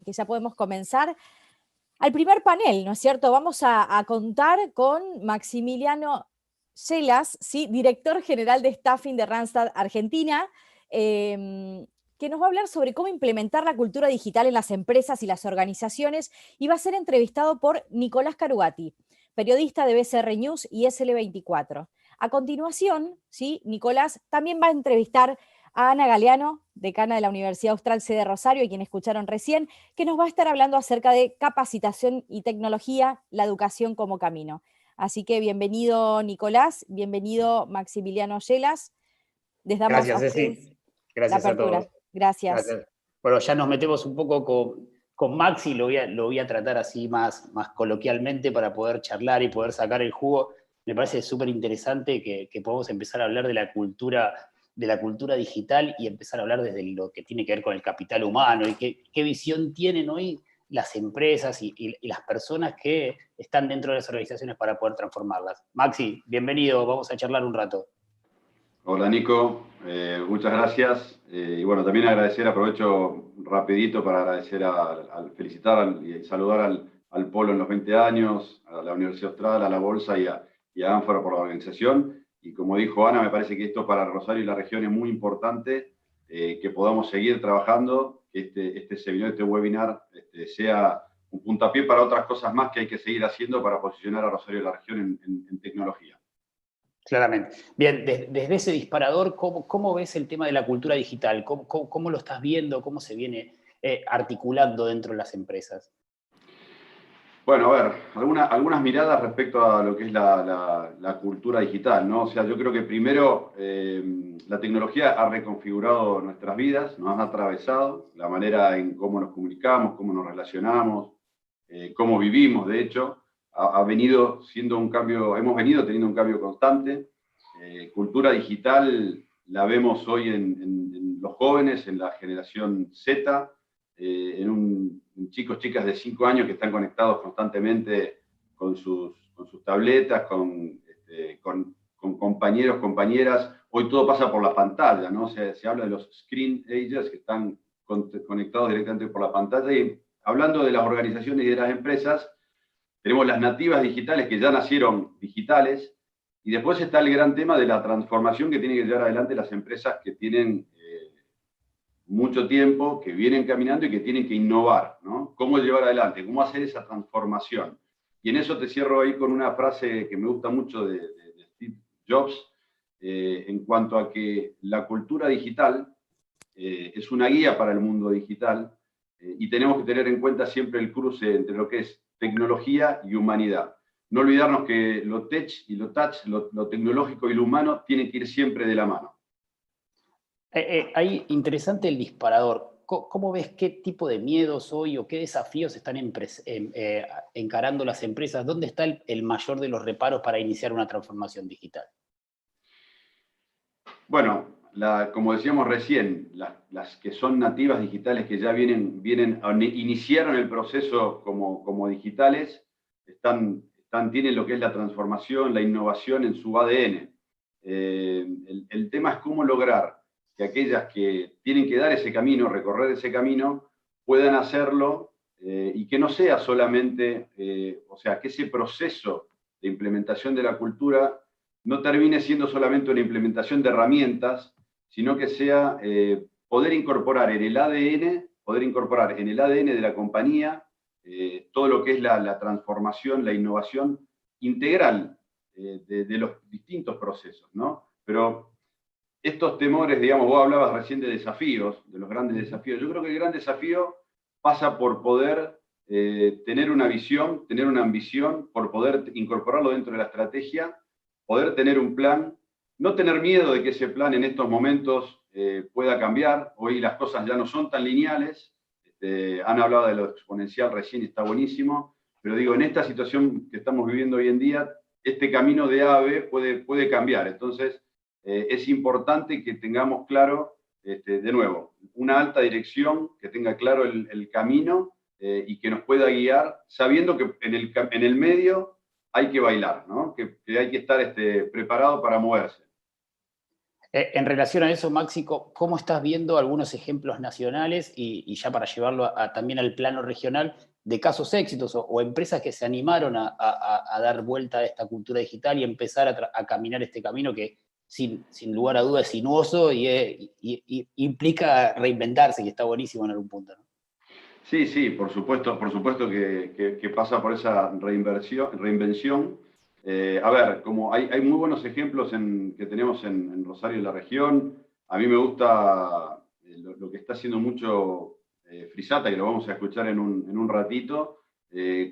que ya podemos comenzar al primer panel, ¿no es cierto? Vamos a contar con Maximiliano Yelas, ¿sí? Director general de Staffing de Randstad Argentina, que nos va a hablar sobre cómo implementar la cultura digital en las empresas y las organizaciones, y va a ser entrevistado por Nicolás Carugati, periodista de BCR News y SL24. A continuación, ¿sí? Nicolás también va a entrevistar a Ana Galeano, decana de la Universidad Austral Sede Rosario, y quien escucharon recién, que nos va a estar hablando acerca de capacitación y tecnología, la educación como camino. Así que bienvenido Nicolás, bienvenido Maximiliano Yelas. Les damos Gracias, a ustedes Ceci. la Gracias a apertura. todos. Gracias. Gracias. Bueno, ya nos metemos un poco con Maxi, lo voy a tratar así más coloquialmente para poder charlar y poder sacar el jugo. Me parece súper interesante que podamos empezar a hablar de la cultura digital y empezar a hablar desde lo que tiene que ver con el capital humano y qué visión tienen hoy las empresas y las personas que están dentro de las organizaciones para poder transformarlas. Maxi, bienvenido, vamos a charlar un rato. Hola Nico, muchas gracias. Y bueno, también aprovecho rapidito para agradecer, felicitar y saludar al Polo en los 20 años, a la Universidad Austral, a la Bolsa y a Ánfora por la organización. Y como dijo Ana, me parece que esto para Rosario y la región es muy importante, que podamos seguir trabajando, que este seminario, este webinar sea un puntapié para otras cosas más que hay que seguir haciendo para posicionar a Rosario y la región en tecnología. Claramente. Bien, desde ese disparador, ¿cómo ves el tema de la cultura digital? ¿Cómo lo estás viendo? ¿Cómo se viene articulando dentro de las empresas? Bueno, a ver, algunas miradas respecto a lo que es la cultura digital, ¿no? O sea, yo creo que primero la tecnología ha reconfigurado nuestras vidas, nos ha atravesado la manera en cómo nos comunicamos, cómo nos relacionamos, cómo vivimos, de hecho. Ha venido siendo un cambio, hemos venido teniendo un cambio constante. Cultura digital la vemos hoy en los jóvenes, en la generación Z, en chicas de 5 años que están conectados constantemente con sus tabletas, con compañeros, compañeras. Hoy todo pasa por la pantalla, ¿no? Se habla de los screen agers que están conectados directamente por la pantalla. Y hablando de las organizaciones y de las empresas, tenemos las nativas digitales que ya nacieron digitales, y después está el gran tema de la transformación que tienen que llevar adelante las empresas que tienen mucho tiempo, que vienen caminando y que tienen que innovar, ¿no? ¿Cómo llevar adelante? ¿Cómo hacer esa transformación? Y en eso te cierro ahí con una frase que me gusta mucho de Steve Jobs, en cuanto a que la cultura digital es una guía para el mundo digital, y tenemos que tener en cuenta siempre el cruce entre lo que es tecnología y humanidad. No olvidarnos que lo tech y lo touch, lo tecnológico y lo humano tienen que ir siempre de la mano. Ahí interesante el disparador. ¿Cómo ves qué tipo de miedos hoy o qué desafíos están encarando las empresas? ¿Dónde está el mayor de los reparos para iniciar una transformación digital? Bueno, como decíamos recién, las que son nativas digitales, que ya iniciaron el proceso como digitales, tienen lo que es la transformación, la innovación en su ADN. El tema es cómo lograr que aquellas que tienen que dar ese camino, recorrer ese camino, puedan hacerlo, y que no sea solamente, o sea, que ese proceso de implementación de la cultura no termine siendo solamente una implementación de herramientas, sino que sea poder incorporar en el ADN de la compañía todo lo que es la transformación, la innovación integral de los distintos procesos, ¿no? Pero estos temores, digamos, vos hablabas recién de desafíos, de los grandes desafíos. Yo creo que el gran desafío pasa por poder tener una visión, tener una ambición, por poder incorporarlo dentro de la estrategia, poder tener un plan, no tener miedo de que ese plan en estos momentos pueda cambiar. Hoy las cosas ya no son tan lineales. Han hablado de lo exponencial recién y está buenísimo, pero digo, en esta situación que estamos viviendo hoy en día, este camino de A a B puede cambiar. Entonces, es importante que tengamos claro, de nuevo, una alta dirección, que tenga claro el camino, y que nos pueda guiar, sabiendo que en el medio hay que bailar, ¿no? Que hay que estar preparado para moverse. En relación a eso, Maxi, ¿cómo estás viendo algunos ejemplos nacionales y ya para llevarlo también al plano regional de casos éxitos o empresas que se animaron a dar vuelta a esta cultura digital y empezar a caminar este camino que sin lugar a dudas es sinuoso y implica reinventarse, que está buenísimo en algún punto, ¿no? Sí, sí, por supuesto que pasa por esa reinvención. A ver, como hay muy buenos ejemplos que tenemos en Rosario y la región. A mí me gusta lo que está haciendo mucho Frisata, que lo vamos a escuchar en un ratito,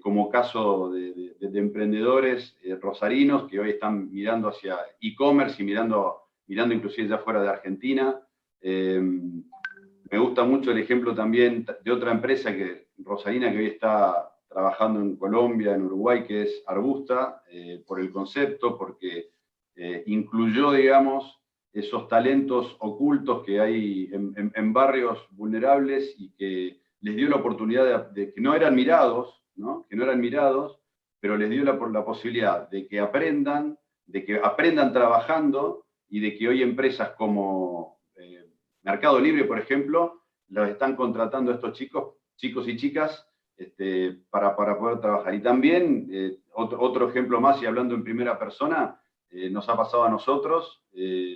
como caso de emprendedores rosarinos que hoy están mirando hacia e-commerce y mirando inclusive ya fuera de Argentina. Me gusta mucho el ejemplo también de otra empresa rosarina que hoy está trabajando en Colombia, en Uruguay, que es Arbusta, por el concepto, porque incluyó, digamos, esos talentos ocultos que hay en barrios vulnerables y que les dio la oportunidad de que no eran mirados, ¿no? Que no eran mirados, pero les dio la posibilidad de que aprendan trabajando y de que hoy empresas como Mercado Libre, por ejemplo, los están contratando a estos chicos y chicas, para poder trabajar. Y también, otro ejemplo más, y hablando en primera persona, nos ha pasado a nosotros.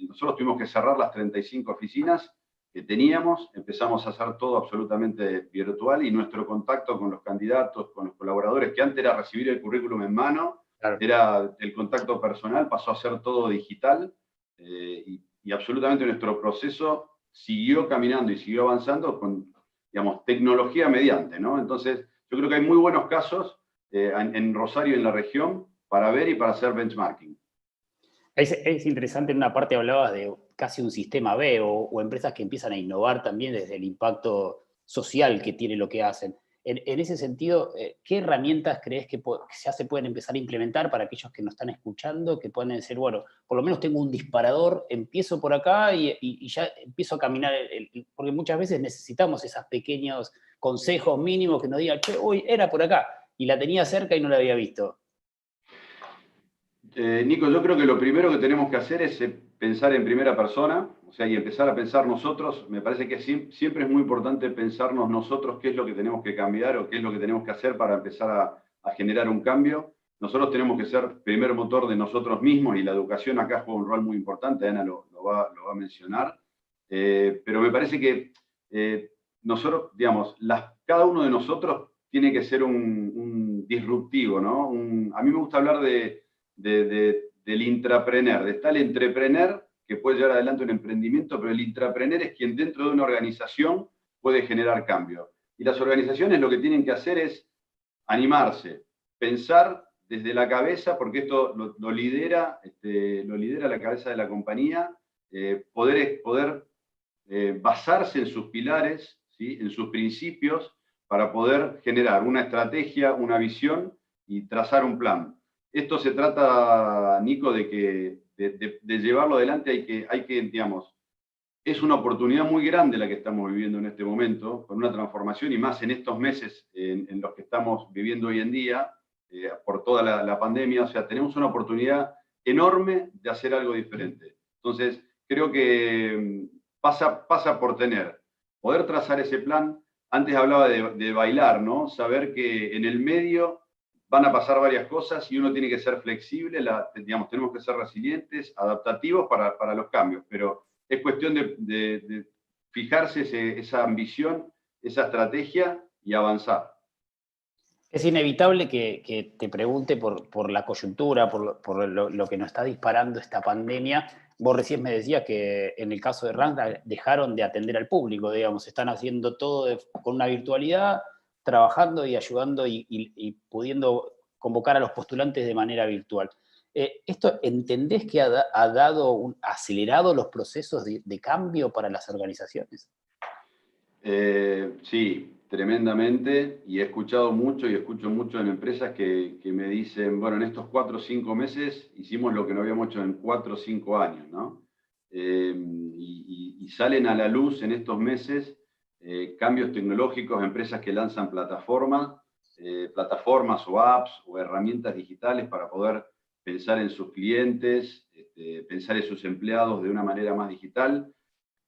Nosotros tuvimos que cerrar las 35 oficinas que teníamos, empezamos a hacer todo absolutamente virtual y nuestro contacto con los candidatos, con los colaboradores, que antes era recibir el currículum en mano, claro, era el contacto personal, pasó a ser todo digital, y absolutamente nuestro proceso siguió caminando y siguió avanzando con, digamos, tecnología mediante, ¿no? Entonces, yo creo que hay muy buenos casos en Rosario y en la región para ver y para hacer benchmarking. Es interesante, en una parte hablabas de casi un sistema B o empresas que empiezan a innovar también desde el impacto social que tiene lo que hacen. En ese sentido, ¿qué herramientas crees que ya se pueden empezar a implementar para aquellos que nos están escuchando, que pueden decir, bueno, por lo menos tengo un disparador, empiezo por acá y ya empiezo a caminar? Porque muchas veces necesitamos esos pequeños consejos mínimos que nos digan, che, uy, era por acá, y la tenía cerca y no la había visto. Nico, yo creo que lo primero que tenemos que hacer es pensar en primera persona, o sea, y empezar a pensar nosotros. Me parece que siempre es muy importante pensarnos nosotros qué es lo que tenemos que cambiar o qué es lo que tenemos que hacer para empezar a generar un cambio. Nosotros tenemos que ser primer motor de nosotros mismos y la educación acá juega un rol muy importante, Ana lo va a mencionar. Pero me parece que nosotros, digamos, cada uno de nosotros tiene que ser un disruptivo, ¿no? A mí me gusta hablar del intrapreneur, está el entrepreneur que puede llevar adelante un emprendimiento, pero el intrapreneur es quien dentro de una organización puede generar cambio. Y las organizaciones lo que tienen que hacer es animarse, pensar desde la cabeza, porque esto lo lidera la cabeza de la compañía, poder basarse en sus pilares, ¿sí? En sus principios, para poder generar una estrategia, una visión y trazar un plan. Esto se trata, Nico, de llevarlo adelante. Hay que, digamos, es una oportunidad muy grande la que estamos viviendo en este momento, con una transformación, y más en estos meses en los que estamos viviendo hoy en día, por toda la pandemia. O sea, tenemos una oportunidad enorme de hacer algo diferente. Entonces, creo que pasa por poder trazar ese plan. Antes hablaba de bailar, ¿no? Saber que en el medio van a pasar varias cosas y uno tiene que ser flexible, digamos, tenemos que ser resilientes, adaptativos para los cambios, pero es cuestión de fijarse esa ambición, esa estrategia y avanzar. Es inevitable que te pregunte por la coyuntura, por lo que nos está disparando esta pandemia. Vos recién me decías que en el caso de Randstad dejaron de atender al público, digamos, están haciendo todo con una virtualidad, trabajando y ayudando y pudiendo convocar a los postulantes de manera virtual. ¿Esto entendés que ha acelerado los procesos de cambio para las organizaciones? Sí, tremendamente, y he escuchado mucho y escucho mucho en empresas que me dicen, bueno, en estos 4 o 5 meses hicimos lo que no habíamos hecho en 4 o 5 años, ¿no? Y salen a la luz en estos meses cambios tecnológicos, empresas que lanzan plataformas o apps o herramientas digitales para poder pensar en sus clientes, pensar en sus empleados de una manera más digital.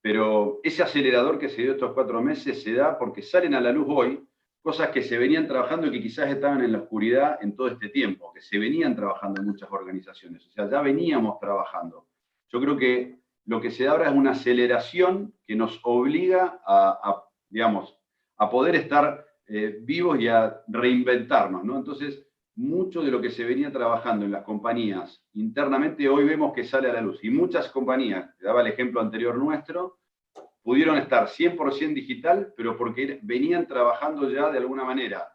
Pero ese acelerador que se dio estos 4 meses se da porque salen a la luz hoy cosas que se venían trabajando y que quizás estaban en la oscuridad en todo este tiempo, que se venían trabajando en muchas organizaciones. O sea, ya veníamos trabajando. Yo creo que lo que se da ahora es una aceleración que nos obliga digamos, a poder estar vivos y a reinventarnos, ¿no? Entonces, mucho de lo que se venía trabajando en las compañías internamente hoy vemos que sale a la luz. Y muchas compañías, te daba el ejemplo anterior nuestro, pudieron estar 100% digital, pero porque venían trabajando ya de alguna manera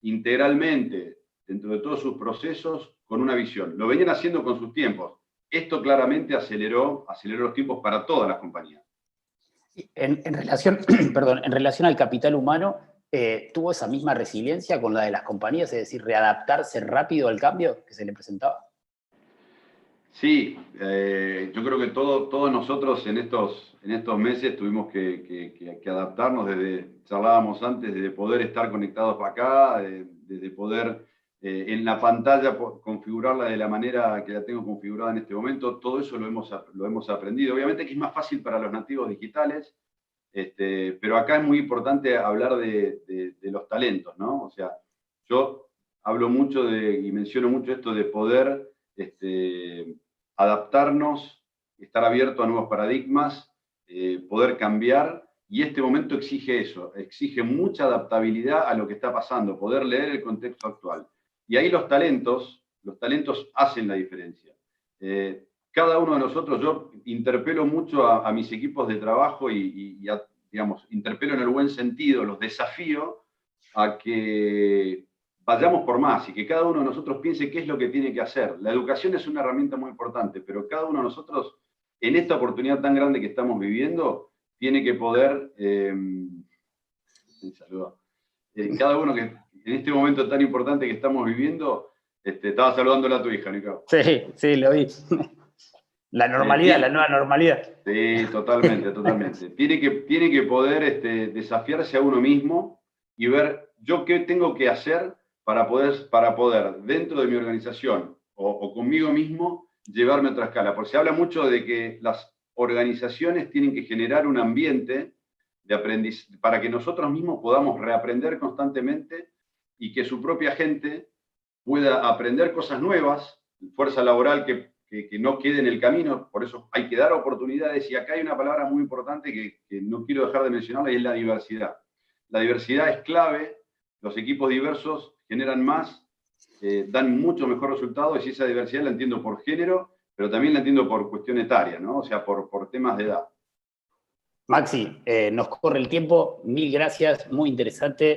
integralmente dentro de todos sus procesos con una visión. Lo venían haciendo con sus tiempos. Esto claramente aceleró los tiempos para todas las compañías. En relación, perdón, en relación al capital humano, ¿tuvo esa misma resiliencia con la de las compañías, es decir, readaptarse rápido al cambio que se le presentaba? Sí, yo creo que todos nosotros en estos meses tuvimos que adaptarnos, charlábamos antes, desde poder estar conectados para acá, desde poder en la pantalla configurarla de la manera que la tengo configurada en este momento. Todo eso lo hemos aprendido. Obviamente que es más fácil para los nativos digitales, pero acá es muy importante hablar de los talentos, ¿no? O sea, yo hablo mucho y menciono mucho esto de poder adaptarnos, estar abierto a nuevos paradigmas, poder cambiar, y este momento exige eso, exige mucha adaptabilidad a lo que está pasando, poder leer el contexto actual. Y ahí los talentos hacen la diferencia. Cada uno de nosotros, yo interpelo mucho a mis equipos de trabajo digamos, interpelo en el buen sentido, los desafío a que vayamos por más y que cada uno de nosotros piense qué es lo que tiene que hacer. La educación es una herramienta muy importante, pero cada uno de nosotros, en esta oportunidad tan grande que estamos viviendo, tiene que poder... cada uno que en este momento tan importante que estamos viviendo, estaba saludándola a tu hija, Nico. Sí, lo vi. La normalidad, la nueva normalidad. Sí, totalmente. Tiene que poder desafiarse a uno mismo y ver yo qué tengo que hacer para poder dentro de mi organización o conmigo mismo, llevarme a otra escala. Porque se habla mucho de que las organizaciones tienen que generar un ambiente de aprendizaje para que nosotros mismos podamos reaprender constantemente y que su propia gente pueda aprender cosas nuevas, fuerza laboral que no quede en el camino. Por eso hay que dar oportunidades, y acá hay una palabra muy importante que no quiero dejar de mencionarla, y es la diversidad. La diversidad es clave, los equipos diversos generan más, dan mucho mejor resultado, y esa diversidad la entiendo por género, pero también la entiendo por cuestión etaria, ¿no? O sea, por temas de edad. Maxi, nos corre el tiempo, mil gracias, muy interesante.